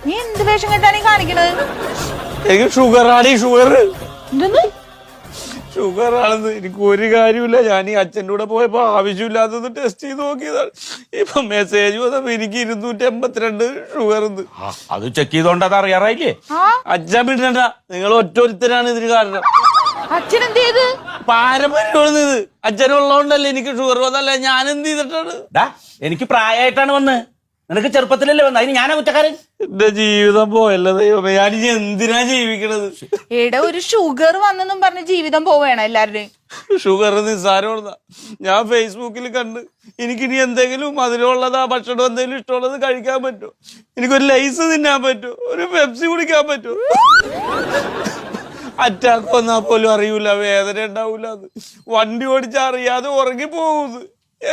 നീ എന്ത് വേഷം കെട്ടാണ് കാണിക്കണത്? എനിക്ക് ഷുഗറാണ്. ഷുഗർ എന്തെന്ന്? ഷുഗർ ആണെന്ന് എനിക്ക് ഒരു കാര്യമില്ല. ഞാൻ ഈ അച്ഛൻ്റെ കൂടെ പോയപ്പോ ആവശ്യമില്ലാത്തത് ടെസ്റ്റ് ചെയ്ത് നോക്കിയതാണ്. ഇപ്പൊ മെസ്സേജ് വന്നപ്പോ എനിക്ക് 282 ഷുഗർ. അത് ചെക്ക് ചെയ്തോണ്ട് അത് അറിയാറായില്ലേ? അച്ഛൻ വിടണ്ട, നിങ്ങൾ ഒറ്റൊരുത്തരാണ് ഇതിന് കാരണം. അച്ഛൻ എന്ത് ചെയ്ത്? പാരമ്പര്യമാണ് ഇത്. അച്ഛനുള്ളതുകൊണ്ടല്ലേ എനിക്ക് ഷുഗർ വന്നല്ല. ഞാൻ എന്ത് ചെയ്തിട്ടാണ്? എനിക്ക് പ്രായമായിട്ടാണ് വന്ന്, നിനക്ക് ചെറുപ്പത്തിലല്ലേ വന്നത്. അതിന് ഞാനാ കുറ്റക്കാരൻ? എന്റെ ജീവിതം പോയല്ലോ ദൈവമേ. ഞാനിനി എന്തിനാ ജീവിക്കണത്? എടാ, ഒരു ഷുഗർ വന്നെന്നും പറഞ്ഞ് ജീവിതം പോവേണം എല്ലാവരുടെയും. ഷുഗർ നിസ്സാരമുള്ളതാ. ഞാൻ ഫേസ്ബുക്കിൽ കണ്ട് എനിക്കിനി എന്തെങ്കിലും മധുരമുള്ളതാ ഭക്ഷണം എന്തെങ്കിലും ഇഷ്ടമുള്ളത് കഴിക്കാൻ പറ്റുമോ? എനിക്കൊരു ലൈസ് തിന്നാൻ പറ്റുമോ? ഒരു പെപ്സി കുടിക്കാൻ പറ്റുമോ? അറ്റാക്ക് വന്നാൽ പോലും അറിയൂല, വേദന ഉണ്ടാവൂല. അത് വണ്ടി ഓടിച്ചാൽ അറിയാതെ ഉറങ്ങി പോകുന്നത്.